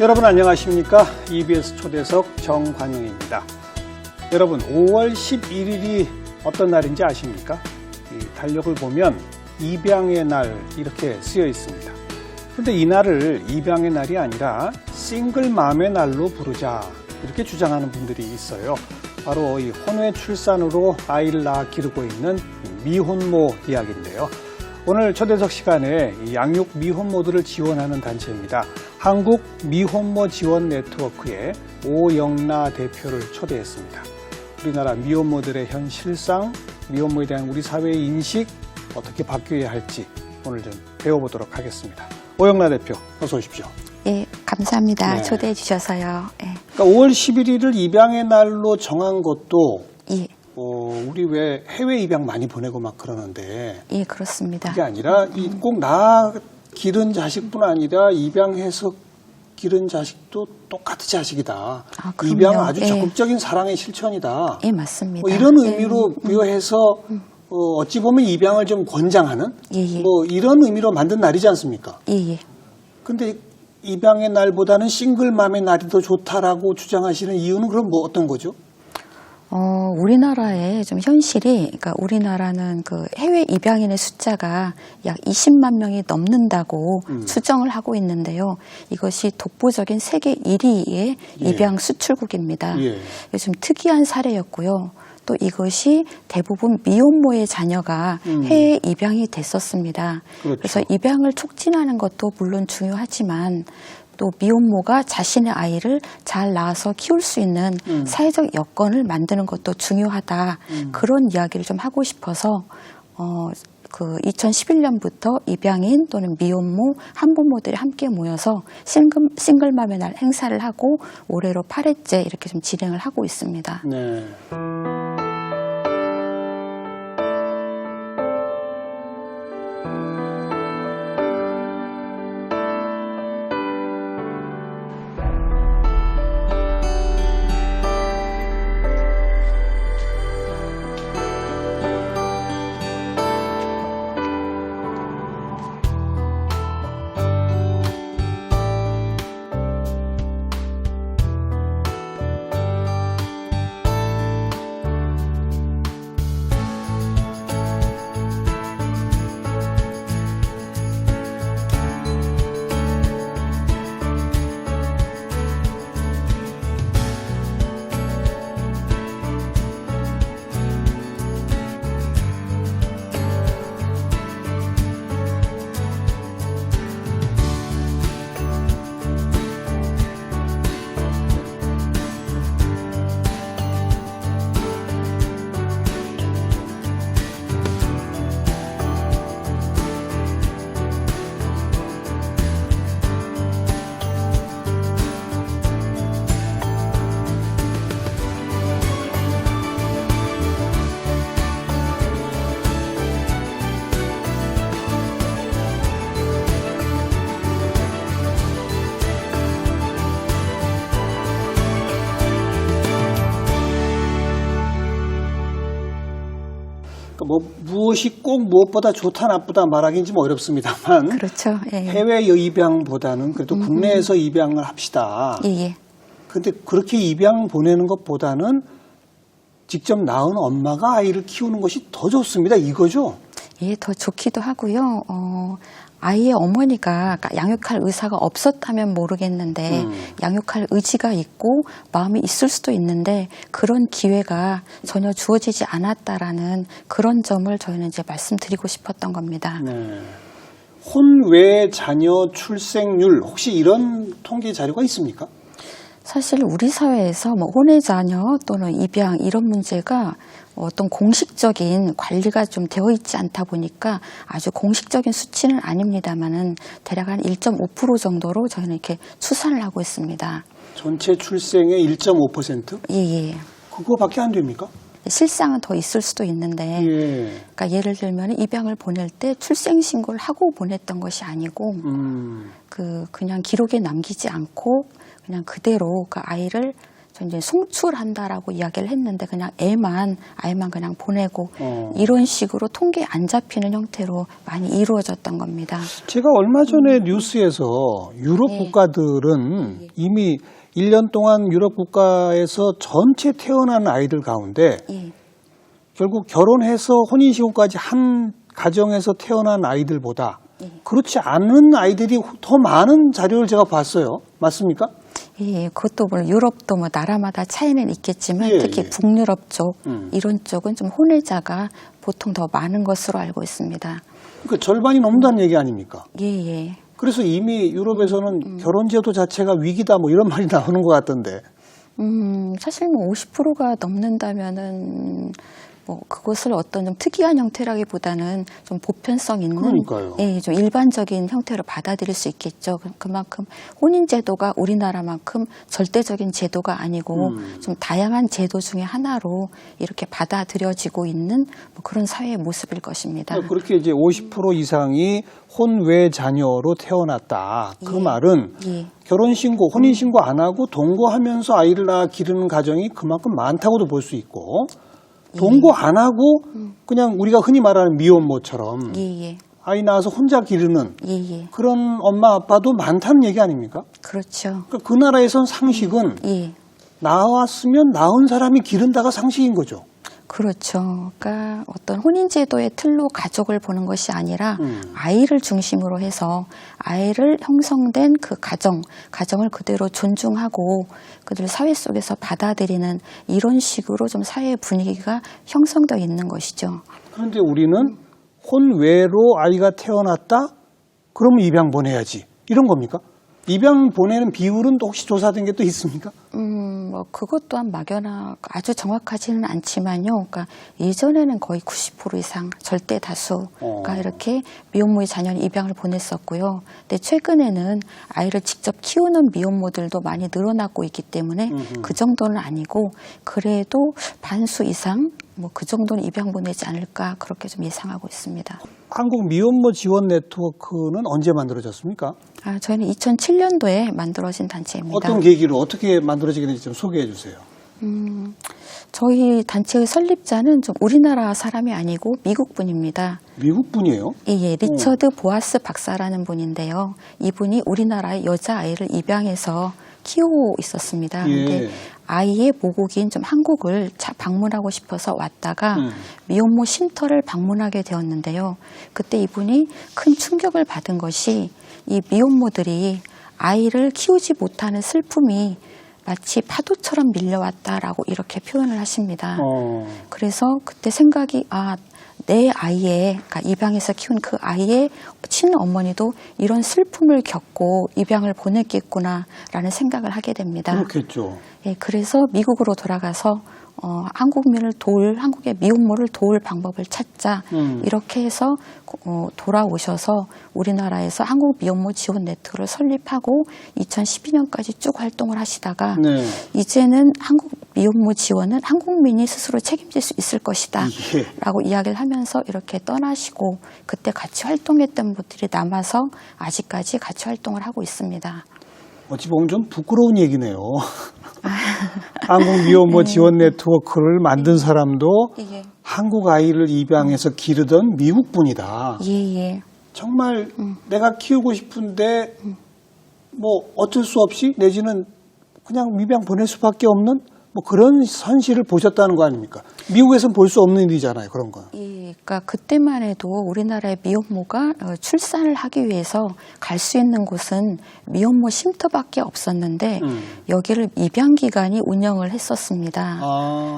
여러분 안녕하십니까? EBS 초대석 정관용입니다. 여러분 5월 11일이 어떤 날인지 아십니까? 이 달력을 보면 입양의 날 이렇게 쓰여 있습니다. 그런데 이 날을 입양의 날이 아니라 싱글맘의 날로 부르자 이렇게 주장하는 분들이 있어요. 바로 이 혼외 출산으로 아이를 낳아 기르고 있는 미혼모 이야기인데요. 오늘 초대석 시간에 양육 미혼모들을 지원하는 단체입니다. 한국 미혼모 지원 네트워크의 오영나 대표를 초대했습니다. 우리나라 미혼모들의 현 실상, 미혼모에 대한 우리 사회의 인식 어떻게 바뀌어야 할지 오늘 좀 배워보도록 하겠습니다. 오영나 대표 어서 오십시오. 예, 감사합니다. 네. 초대해 주셔서요. 예. 그러니까 5월 11일을 입양의 날로 정한 것도 예. 우리 왜 해외 입양 많이 보내고 막 그러는데 예, 그렇습니다. 그게 아니라 꼭 나 기른 자식뿐 아니라 입양해서 기른 자식도 똑같은 자식이다. 아, 그럼요. 입양은 아주 예. 적극적인 사랑의 실천이다. 예, 맞습니다. 뭐 이런 의미로 부여해서 어찌 보면 입양을 좀 권장하는 예. 뭐 이런 의미로 만든 날이지 않습니까? 예. 근데 입양의 날보다는 싱글맘의 날이 더 좋다라고 주장하시는 이유는 그럼 뭐 어떤 거죠? 우리나라의 좀 현실이, 그러니까 우리나라는 그 해외 입양인의 숫자가 약 20만 명이 넘는다고 추정을 하고 있는데요. 이것이 독보적인 세계 1위의 입양 수출국입니다. 예. 좀 특이한 사례였고요. 또 이것이 대부분 미혼모의 자녀가 해외 입양이 됐었습니다. 그렇죠. 그래서 입양을 촉진하는 것도 물론 중요하지만 또 미혼모가 자신의 아이를 잘 낳아서 키울 수 있는 사회적 여건을 만드는 것도 중요하다. 그런 이야기를 좀 하고 싶어서 2011년부터 입양인 또는 미혼모, 한부모들이 함께 모여서 싱글맘의 날 행사를 하고 올해로 8회째 이렇게 좀 진행을 하고 있습니다. 네. 무엇이 꼭 무엇보다 좋다 나쁘다 말하기는 좀 어렵습니다만 그렇죠. 예. 해외 입양보다는 그래도 국내에서 입양을 합시다. 예. 그런데 그렇게 입양 보내는 것보다는 직접 낳은 엄마가 아이를 키우는 것이 더 좋습니다. 이거죠? 예, 더 좋기도 하고요. 아이의 어머니가 양육할 의사가 없었다면 모르겠는데 양육할 의지가 있고 마음이 있을 수도 있는데 그런 기회가 전혀 주어지지 않았다라는 그런 점을 저희는 이제 말씀드리고 싶었던 겁니다. 네. 혼외 자녀 출생률 혹시 이런 통계 자료가 있습니까? 사실 우리 사회에서 뭐 혼외 자녀 또는 입양 이런 문제가 어떤 공식적인 관리가 좀 되어 있지 않다 보니까 아주 공식적인 수치는 아닙니다만은 대략 한 1.5% 정도로 저희는 이렇게 추산을 하고 있습니다. 전체 출생의 1.5%? 예. 그거밖에 안 됩니까? 실상은 더 있을 수도 있는데, 예. 그러니까 예를 들면 입양을 보낼 때 출생 신고를 하고 보냈던 것이 아니고, 그냥 기록에 남기지 않고 그냥 그대로 그 아이를 저 이제 송출한다라고 이야기를 했는데 그냥 아이만 그냥 보내고 이런 식으로 통계 안 잡히는 형태로 많이 이루어졌던 겁니다. 제가 얼마 전에 뉴스에서 유럽 예. 국가들은 이미 1년 동안 유럽 국가에서 전체 태어난 아이들 가운데 예. 결국 결혼해서 혼인신고까지 한 가정에서 태어난 아이들보다 그렇지 않은 아이들이 더 많은 자료를 제가 봤어요. 맞습니까? 예, 그것도 물론 유럽도 뭐 나라마다 차이는 있겠지만 예, 특히 예. 북유럽 쪽 이런 쪽은 좀 혼외자가 보통 더 많은 것으로 알고 있습니다. 그러니까 절반이 넘는다는 얘기 아닙니까? 예, 예. 그래서 이미 유럽에서는 결혼제도 자체가 위기다 뭐 이런 말이 나오는 것 같던데. 사실 뭐 50%가 넘는다면은 뭐 그것을 어떤 좀 특이한 형태라기보다는 좀 보편성 있는, 그러니까요. 예, 좀 일반적인 형태로 받아들일 수 있겠죠. 그만큼 혼인 제도가 우리나라만큼 절대적인 제도가 아니고 좀 다양한 제도 중에 하나로 이렇게 받아들여지고 있는 뭐 그런 사회의 모습일 것입니다. 그러니까 그렇게 이제 50% 이상이 혼외 자녀로 태어났다. 그 예. 말은 예. 결혼신고, 혼인신고 안 하고 동거하면서 아이를 낳아 기르는 가정이 그만큼 많다고도 볼 수 있고 동거 안 하고 그냥 우리가 흔히 말하는 미혼모처럼 예, 예. 아이 낳아서 혼자 기르는 예, 예. 그런 엄마 아빠도 많다는 얘기 아닙니까? 그렇죠. 그러니까 그 나라에선 상식은 예. 나왔으면 낳은 사람이 기른다가 상식인 거죠. 그렇죠. 그러니까 어떤 혼인제도의 틀로 가족을 보는 것이 아니라 아이를 중심으로 해서 아이를 형성된 그 가정을 그대로 존중하고 그들 사회 속에서 받아들이는 이런 식으로 좀 사회의 분위기가 형성되어 있는 것이죠. 그런데 우리는 혼외로 아이가 태어났다? 그러면 입양 보내야지. 이런 겁니까? 입양 보내는 비율은 또 혹시 조사된 게 또 있습니까? 뭐 그것 또한 막연하 아주 정확하지는 않지만요. 그러니까 예전에는 거의 90% 이상 절대 다수가 이렇게 미혼모의 자녀를 입양을 보냈었고요. 근데 최근에는 아이를 직접 키우는 미혼모들도 많이 늘어나고 있기 때문에 그 정도는 아니고 그래도 반수 이상 뭐 그 정도는 입양 보내지 않을까 그렇게 좀 예상하고 있습니다. 한국 미혼모 지원 네트워크는 언제 만들어졌습니까? 저희는 2007년도에 만들어진 단체입니다. 어떤 계기로 어떻게 만들어지게 됐는지 좀 소개해 주세요. 저희 단체의 설립자는 좀 우리나라 사람이 아니고 미국 분입니다. 미국 분이에요? 예, 리처드 보아스 박사라는 분인데요. 이분이 우리나라의 여자아이를 입양해서 키우고 있었습니다. 근데 예. 아이의 모국인 좀 한국을 방문하고 싶어서 왔다가 미혼모 쉼터를 방문하게 되었는데요. 그때 이분이 큰 충격을 받은 것이 이 미혼모들이 아이를 키우지 못하는 슬픔이 마치 파도처럼 밀려왔다라고 이렇게 표현을 하십니다. 그래서 그때 생각이 내 아이의, 그러니까 입양해서 키운 그 아이의 친어머니도 이런 슬픔을 겪고 입양을 보냈겠구나라는 생각을 하게 됩니다. 그렇겠죠. 예, 그래서 미국으로 돌아가서 한국의 미혼모를 도울 방법을 찾자 이렇게 해서 돌아오셔서 우리나라에서 한국 미혼모 지원 네트워크를 설립하고 2012년까지 쭉 활동을 하시다가 네. 이제는 한국 미혼모 지원은 한국민이 스스로 책임질 수 있을 것이다 예. 라고 이야기를 하면서 이렇게 떠나시고 그때 같이 활동했던 분들이 남아서 아직까지 같이 활동을 하고 있습니다. 어찌 보면 좀 부끄러운 얘기네요. 한국 미혼모 지원 네트워크를 만든 사람도 예. 한국 아이를 입양해서 기르던 미국 분이다. 예. 정말 내가 키우고 싶은데 뭐 어쩔 수 없이 내지는 그냥 입양 보낼 수밖에 없는 뭐 그런 현실을 보셨다는 거 아닙니까? 미국에서는 볼 수 없는 일이잖아요, 그런 거. 예, 그러니까 그때만 해도 우리나라의 미혼모가 출산을 하기 위해서 갈 수 있는 곳은 미혼모 쉼터밖에 없었는데 여기를 입양기관이 운영을 했었습니다.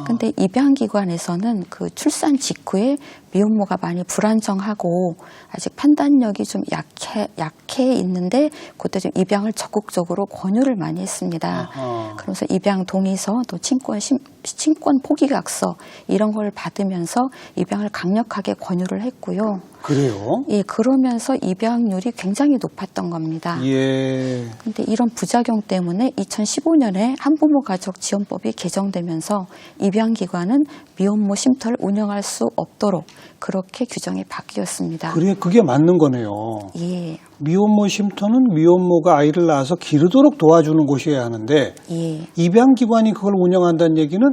근데 입양기관에서는 그 출산 직후에 미혼모가 많이 불안정하고 아직 판단력이 좀 약해 있는데 그때 좀 입양을 적극적으로 권유를 많이 했습니다. 그러면서 입양 동의서 또 친권 포기각서 이런 걸 받으면서 입양을 강력하게 권유를 했고요. 그래요? 예, 그러면서 입양률이 굉장히 높았던 겁니다. 예. 근데 이런 부작용 때문에 2015년에 한부모 가족 지원법이 개정되면서 입양기관은 미혼모 쉼터를 운영할 수 없도록 그렇게 규정이 바뀌었습니다. 그래, 그게 맞는 거네요. 예, 미혼모 쉼터는 미혼모가 아이를 낳아서 기르도록 도와주는 곳이어야 하는데 예. 입양기관이 그걸 운영한다는 얘기는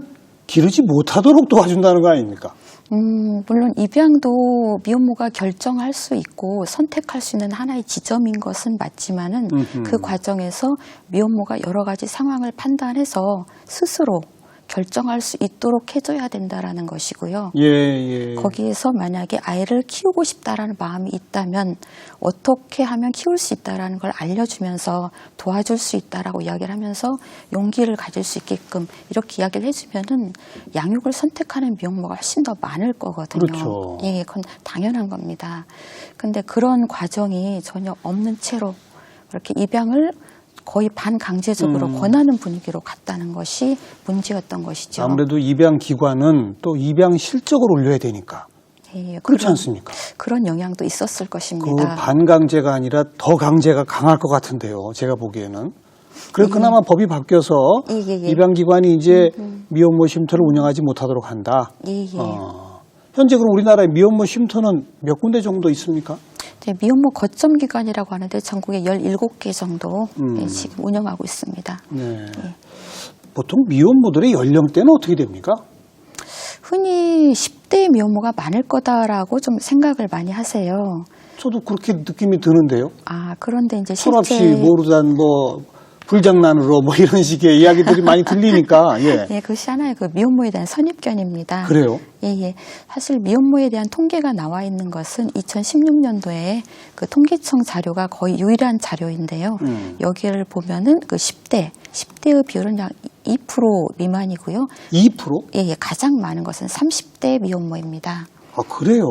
기르지 못하도록 도와준다는 거 아닙니까? 물론 입양도 미혼모가 결정할 수 있고 선택할 수 있는 하나의 지점인 것은 맞지만은 그 과정에서 미혼모가 여러 가지 상황을 판단해서 스스로 결정할 수 있도록 해줘야 된다라는 것이고요. 예, 예. 거기에서 만약에 아이를 키우고 싶다라는 마음이 있다면 어떻게 하면 키울 수 있다라는 걸 알려주면서 도와줄 수 있다라고 이야기를 하면서 용기를 가질 수 있게끔 이렇게 이야기를 해주면은 양육을 선택하는 미혼모가 훨씬 더 많을 거거든요. 그렇죠. 예, 그건 당연한 겁니다. 근데 그런 과정이 전혀 없는 채로 그렇게 입양을 거의 반강제적으로 권하는 분위기로 갔다는 것이 문제였던 것이죠. 아무래도 입양기관은 또 입양 실적을 올려야 되니까. 예, 그렇지 않습니까? 그런 영향도 있었을 그 것입니다. 반강제가 아니라 더 강제가 강할 것 같은데요. 제가 보기에는. 그래서 그나마 법이 바뀌어서 예. 입양기관이 이제 미혼모 쉼터를 운영하지 못하도록 한다. 예. 현재 그럼 우리나라에 미혼모 쉼터는 몇 군데 정도 있습니까? 네, 미혼모 거점 기관이라고 하는데 전국에 17개 정도 지금 운영하고 있습니다. 네. 보통 미혼모들의 연령대는 어떻게 됩니까? 흔히 10대 미혼모가 많을 거다라고 좀 생각을 많이 하세요. 저도 그렇게 느낌이 드는데요. 아, 그런데 이제 철없이 실제 모르던 뭐 불장난으로 뭐 이런 식의 이야기들이 많이 들리니까. 예. 예, 그것이 하나의 그 미혼모에 대한 선입견입니다. 그래요? 예. 사실 미혼모에 대한 통계가 나와 있는 것은 2016년도에 그 통계청 자료가 거의 유일한 자료인데요. 여기를 보면은 그 10대의 비율은 약 2% 미만이고요. 2%? 예, 가장 많은 것은 30대 미혼모입니다. 아, 그래요?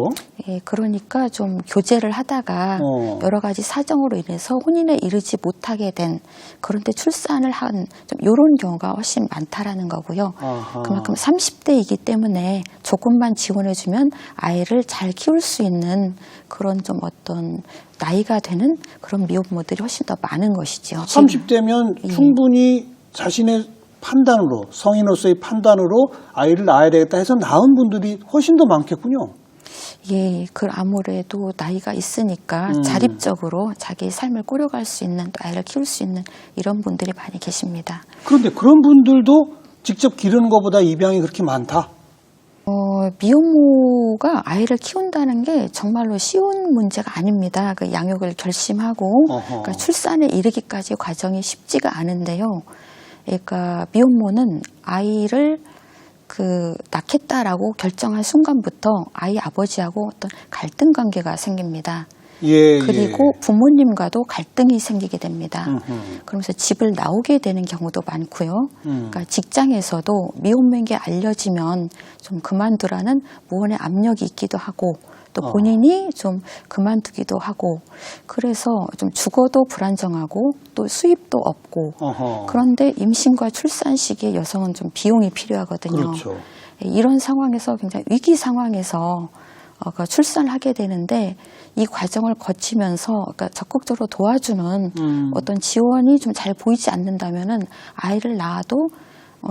예, 그러니까 좀 교제를 하다가 여러 가지 사정으로 인해서 혼인에 이르지 못하게 된 그런데 출산을 한 좀 이런 경우가 훨씬 많다라는 거고요. 아하. 그만큼 30대이기 때문에 조금만 지원해주면 아이를 잘 키울 수 있는 그런 좀 어떤 나이가 되는 그런 미혼모들이 훨씬 더 많은 것이죠. 30대면 충분히 자신의 판단으로, 성인으로서의 판단으로 아이를 낳아야 되겠다 해서 낳은 분들이 훨씬 더 많겠군요. 예, 그 아무래도 나이가 있으니까 자립적으로 자기의 삶을 꾸려갈 수 있는 또 아이를 키울 수 있는 이런 분들이 많이 계십니다. 그런데 그런 분들도 직접 기르는 것보다 입양이 그렇게 많다? 미혼모가 아이를 키운다는 게 정말로 쉬운 문제가 아닙니다. 그 양육을 결심하고 그러니까 출산에 이르기까지 과정이 쉽지가 않은데요. 그러니까 미혼모는 아이를 낳겠다라고 결정한 순간부터 아이 아버지하고 어떤 갈등 관계가 생깁니다. 예, 그리고 부모님과도 갈등이 생기게 됩니다. 그러면서 집을 나오게 되는 경우도 많고요. 그러니까 직장에서도 미혼모인 게 알려지면 좀 그만두라는 무언의 압력이 있기도 하고 또 본인이 좀 그만두기도 하고 그래서 좀 죽어도 불안정하고 또 수입도 없고 그런데 임신과 출산 시기에 여성은 좀 비용이 필요하거든요. 그렇죠. 이런 상황에서 굉장히 위기 상황에서 출산을 하게 되는데 이 과정을 거치면서 그러니까 적극적으로 도와주는 어떤 지원이 좀 잘 보이지 않는다면은 아이를 낳아도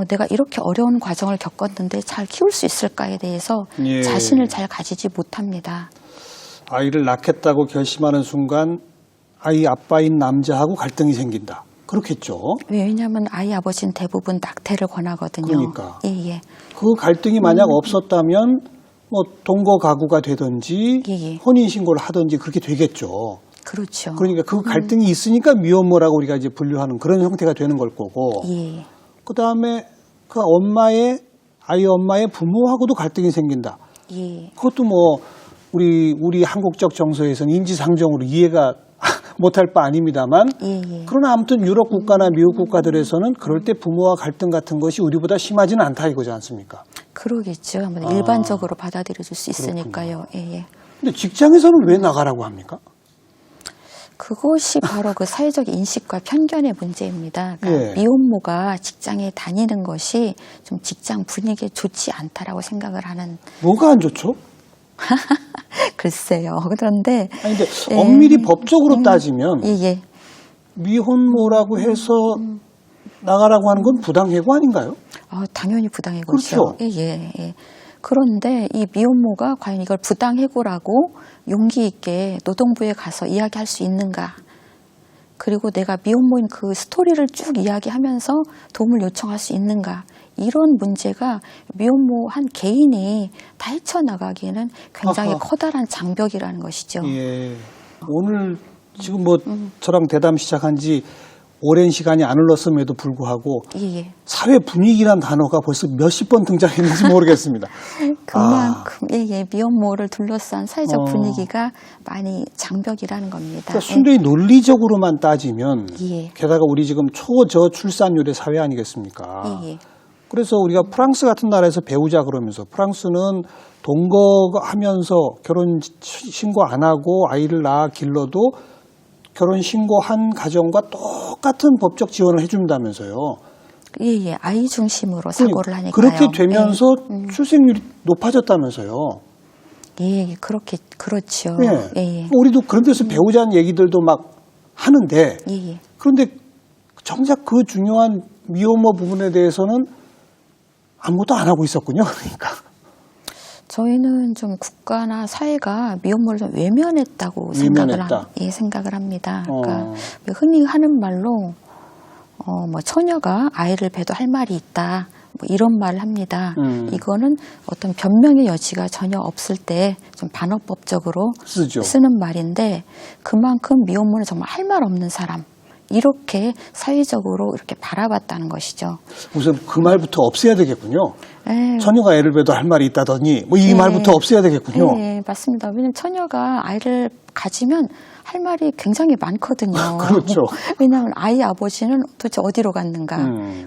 내가 이렇게 어려운 과정을 겪었는데 잘 키울 수 있을까에 대해서 예. 자신을 잘 가지지 못합니다. 아이를 낳겠다고 결심하는 순간 아이 아빠인 남자하고 갈등이 생긴다. 그렇겠죠. 왜냐하면 아이 아버지는 대부분 낙태를 권하거든요. 그러니까. 예. 그 갈등이 만약 없었다면 뭐 동거 가구가 되든지 예. 혼인 신고를 하든지 그렇게 되겠죠. 그렇죠. 그러니까 그 갈등이 있으니까 미혼모라고 우리가 이제 분류하는 그런 형태가 되는 걸 거고. 예. 그다음에 그 아이 엄마의 부모하고도 갈등이 생긴다. 예. 그것도 뭐 우리 한국적 정서에서는 인지상정으로 이해가 못할 바 아닙니다만 예. 그러나 아무튼 유럽 국가나 미국 국가들에서는 그럴 때 부모와 갈등 같은 것이 우리보다 심하지는 않다 이거지 않습니까? 그러겠죠. 일반적으로 받아들여질 수 있으니까요. 예. 근데 직장에서는 왜 나가라고 합니까? 그것이 바로 그 사회적 인식과 편견의 문제입니다. 그러니까 예. 미혼모가 직장에 다니는 것이 좀 직장 분위기에 좋지 않다라고 생각을 하는. 뭐가 안 좋죠? 글쎄요. 그런데 아니, 근데 엄밀히 법적으로 따지면 예. 미혼모라고 해서 나가라고 하는 건 부당해고 아닌가요? 당연히 부당해고죠. 그렇죠. 예. 그런데 이 미혼모가 과연 이걸 부당해고라고 용기 있게 노동부에 가서 이야기할 수 있는가? 그리고 내가 미혼모인 그 스토리를 쭉 이야기하면서 도움을 요청할 수 있는가? 이런 문제가 미혼모 한 개인이 다 헤쳐나가기에는 굉장히 아하. 커다란 장벽이라는 것이죠. 예. 오늘 지금 뭐 저랑 대담 시작한 지 오랜 시간이 안 흘렀음에도 불구하고 예. 사회 분위기란 단어가 벌써 몇십 번 등장했는지 모르겠습니다. 그만큼 미혼모를 둘러싼 사회적 분위기가 많이 장벽이라는 겁니다. 그러니까 순전히 논리적으로만 따지면 예. 게다가 우리 지금 초저출산율의 사회 아니겠습니까? 예. 그래서 우리가 프랑스 같은 나라에서 배우자 그러면서 프랑스는 동거하면서 결혼 신고 안 하고 아이를 낳아 길러도 결혼 신고한 가정과 똑같은 법적 지원을 해준다면서요. 예. 아이 중심으로 사고를 하니까요. 그렇게 되면서 출생률이 높아졌다면서요. 예, 그렇죠. 예. 우리도 그런 데서 배우자는 얘기들도 막 하는데 예. 그런데 정작 그 중요한 미혼모 부분에 대해서는 아무것도 안 하고 있었군요. 그러니까. 저희는 좀 국가나 사회가 미혼모를 좀 외면했다고 생각을 합니다. 그러니까 흔히 하는 말로 뭐 처녀가 아이를 배도 할 말이 있다. 뭐 이런 말을 합니다. 이거는 어떤 변명의 여지가 전혀 없을 때 좀 반어법적으로 쓰는 말인데 그만큼 미혼모는 정말 할 말 없는 사람. 이렇게 사회적으로 이렇게 바라봤다는 것이죠. 우선 그 말부터 없애야 되겠군요. 에 처녀가 애를 배도 할 말이 있다더니 뭐 이 말부터 없애야 되겠군요. 네, 맞습니다. 왜냐하면 처녀가 아이를 가지면 할 말이 굉장히 많거든요. 그렇죠. 왜냐하면 아이 아버지는 도대체 어디로 갔는가.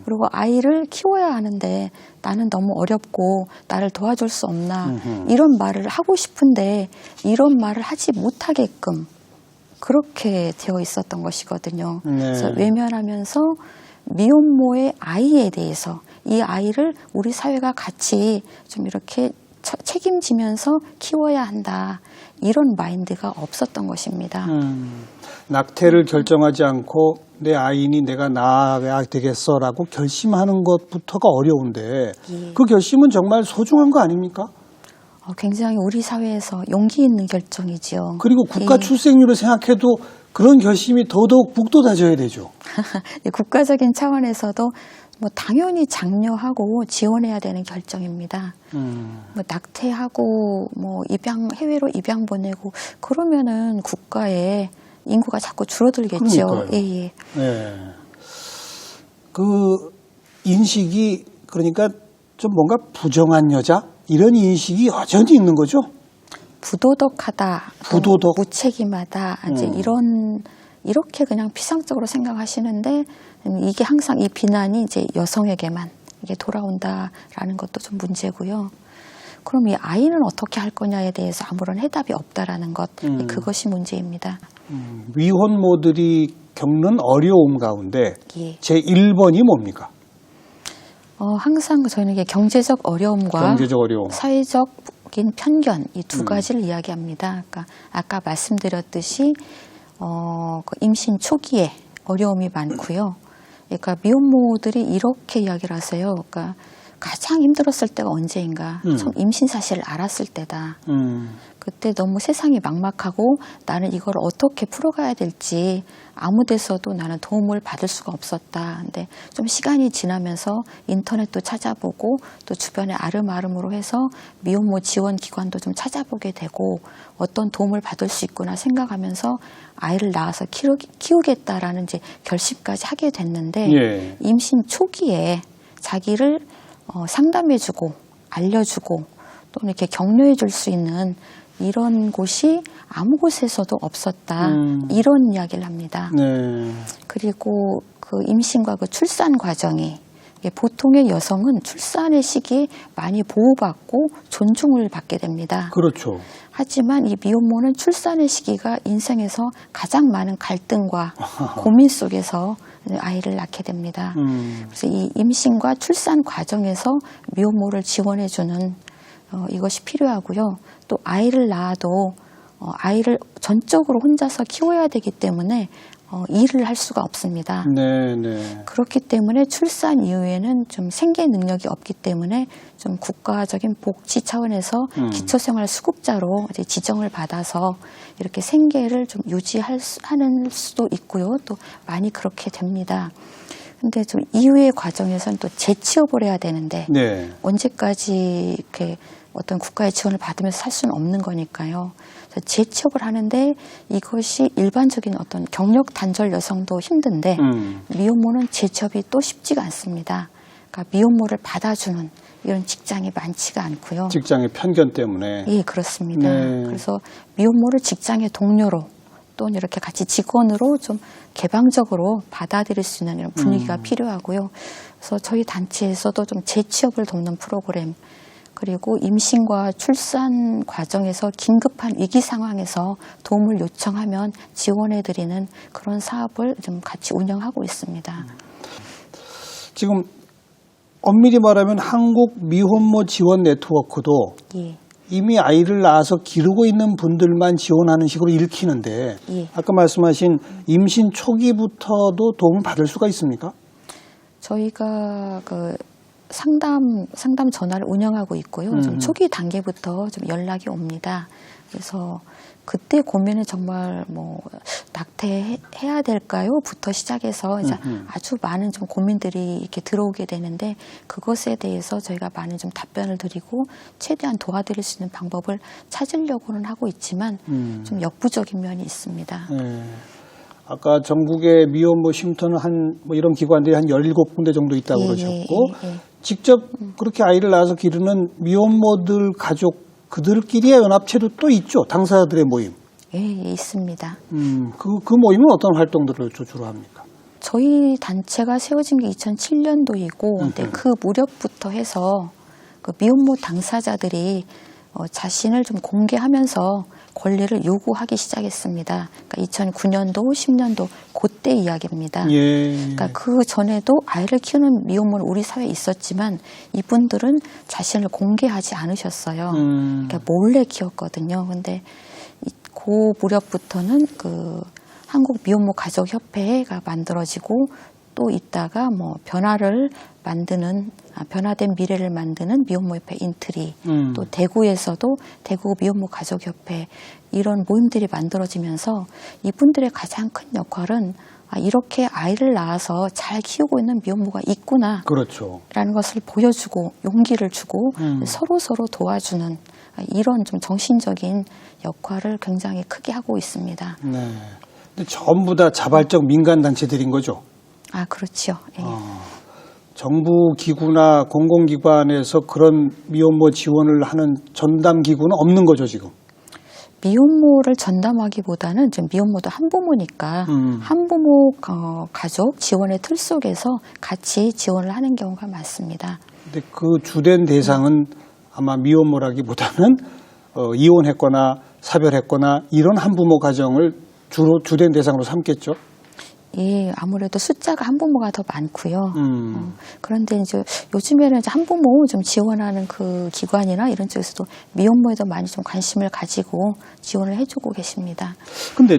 그리고 아이를 키워야 하는데 나는 너무 어렵고 나를 도와줄 수 없나. 이런 말을 하고 싶은데 이런 말을 하지 못하게끔 그렇게 되어 있었던 것이거든요. 네. 그래서 외면하면서 미혼모의 아이에 대해서 이 아이를 우리 사회가 같이 좀 이렇게 책임지면서 키워야 한다. 이런 마인드가 없었던 것입니다. 낙태를 결정하지 않고 내 아이니 내가 낳아야 되겠어라고 결심하는 것부터가 어려운데 예. 그 결심은 정말 소중한 거 아닙니까? 굉장히 우리 사회에서 용기 있는 결정이지요. 그리고 국가 출생률을 생각해도 그런 결심이 더더욱 북돋아져야 되죠. 국가적인 차원에서도 뭐 당연히 장려하고 지원해야 되는 결정입니다. 뭐 낙태하고 뭐 해외로 입양 보내고 그러면은 국가의 인구가 자꾸 줄어들겠죠. 그러니까요. 예. 네. 그 인식이 그러니까 좀 뭔가 부정한 여자 이런 인식이 여전히 있는 거죠. 부도덕하다, 부도덕, 무책임하다, 이제 이렇게 그냥 피상적으로 생각하시는데 이게 항상 이 비난이 이제 여성에게만 이게 돌아온다라는 것도 좀 문제고요. 그럼 이 아이는 어떻게 할 거냐에 대해서 아무런 해답이 없다라는 것, 그것이 문제입니다. 미혼모들이 겪는 어려움 가운데 예. 제 1번이 뭡니까? 항상 저희는 이게 경제적 어려움과 사회적인 편견 이 두 가지를 이야기합니다. 그러니까 아까 말씀드렸듯이 그 임신 초기에 어려움이 많고요. 그러니까 미혼모들이 이렇게 이야기를 하세요. 그러니까 가장 힘들었을 때가 언제인가? 처음 임신 사실을 알았을 때다. 그때 너무 세상이 막막하고 나는 이걸 어떻게 풀어가야 될지 아무 데서도 나는 도움을 받을 수가 없었다. 근데 좀 시간이 지나면서 인터넷도 찾아보고 또 주변에 아름아름으로 해서 미혼모 지원 기관도 좀 찾아보게 되고 어떤 도움을 받을 수 있구나 생각하면서 아이를 낳아서 키우겠다라는 이제 결심까지 하게 됐는데 예. 임신 초기에 자기를 상담해주고 알려주고 또 이렇게 격려해줄 수 있는 이런 곳이 아무 곳에서도 없었다. 이런 이야기를 합니다. 네. 그리고 그 임신과 그 출산 과정이 보통의 여성은 출산의 시기에 많이 보호받고 존중을 받게 됩니다. 그렇죠. 하지만 이 미혼모는 출산의 시기가 인생에서 가장 많은 갈등과 고민 속에서 아이를 낳게 됩니다. 그래서 이 임신과 출산 과정에서 미혼모를 지원해주는 이것이 필요하고요. 또 아이를 낳아도 아이를 전적으로 혼자서 키워야 되기 때문에 일을 할 수가 없습니다. 네, 네. 그렇기 때문에 출산 이후에는 좀 생계 능력이 없기 때문에 좀 국가적인 복지 차원에서 기초생활 수급자로 이제 지정을 받아서 이렇게 생계를 좀 하는 수도 있고요. 또 많이 그렇게 됩니다. 근데 좀 이후의 과정에서는 또 재취업을 해야 되는데 네. 언제까지 이렇게 어떤 국가의 지원을 받으면서 살 수는 없는 거니까요. 그래서 재취업을 하는데 이것이 일반적인 어떤 경력 단절 여성도 힘든데 미혼모는 재취업이 또 쉽지가 않습니다. 그러니까 미혼모를 받아주는 이런 직장이 많지가 않고요. 직장의 편견 때문에. 예, 그렇습니다. 네. 그래서 미혼모를 직장의 동료로 또는 이렇게 같이 직원으로 좀 개방적으로 받아들일 수 있는 이런 분위기가 필요하고요. 그래서 저희 단체에서도 좀 재취업을 돕는 프로그램, 그리고 임신과 출산 과정에서 긴급한 위기 상황에서 도움을 요청하면 지원해드리는 그런 사업을 좀 같이 운영하고 있습니다. 지금 엄밀히 말하면 한국 미혼모 지원 네트워크도 예. 이미 아이를 낳아서 기르고 있는 분들만 지원하는 식으로 읽히는데 예. 아까 말씀하신 임신 초기부터도 도움을 받을 수가 있습니까? 저희가 그 상담 전화를 운영하고 있고요. 좀 초기 단계부터 좀 연락이 옵니다. 그래서 그때 고민은 정말 뭐 낙태해야 될까요?부터 시작해서 이제 아주 많은 좀 고민들이 이렇게 들어오게 되는데 그것에 대해서 저희가 많은 좀 답변을 드리고 최대한 도와드릴 수 있는 방법을 찾으려고는 하고 있지만 좀 역부족인 면이 있습니다. 네. 아까 전국의 미혼모 쉼터는 뭐 이런 기관들이 한 17군데 정도 있다고 그러셨고 직접 그렇게 아이를 낳아서 기르는 미혼모들 가족 그들끼리의 연합체도 또 있죠. 당사자들의 모임. 예, 있습니다. 그 모임은 어떤 활동들을 주로 합니까? 저희 단체가 세워진 게 2007년도이고 근데 그 무렵부터 해서 그 미혼모 당사자들이 자신을 좀 공개하면서 권리를 요구하기 시작했습니다. 그러니까 2009년도, 10년도 그때 이야기입니다. 예. 그러니까 그 전에도 아이를 키우는 미혼모는 우리 사회에 있었지만 이분들은 자신을 공개하지 않으셨어요. 그러니까 몰래 키웠거든요. 근데 그 무렵부터는 그 한국 미혼모 가족협회가 만들어지고 또 있다가 뭐 변화된 미래를 만드는 미혼모협회 인트리, 또 대구에서도 대구 미혼모 가족협회 이런 모임들이 만들어지면서 이분들의 가장 큰 역할은 이렇게 아이를 낳아서 잘 키우고 있는 미혼모가 있구나. 그렇죠. 라는 것을 보여주고 용기를 주고 서로 도와주는 이런 좀 정신적인 역할을 굉장히 크게 하고 있습니다. 네. 근데 전부 다 자발적 민간 단체들인 거죠. 그렇죠. 예. 정부 기구나 공공기관에서 그런 미혼모 지원을 하는 전담 기구는 없는 거죠, 지금? 미혼모를 전담하기보다는 지금 미혼모도 한부모니까 한부모 가족 지원의 틀 속에서 같이 지원을 하는 경우가 많습니다. 근데 그 주된 대상은 아마 미혼모라기보다는 이혼했거나 사별했거나 이런 한부모 가정을 주로 주된 대상으로 삼겠죠? 예, 아무래도 숫자가 한부모가 더 많고요. 그런데 이제 요즘에는 이제 한부모 좀 지원하는 그 기관이나 이런 쪽에서도 미혼모에도 많이 좀 관심을 가지고 지원을 해주고 계십니다. 근데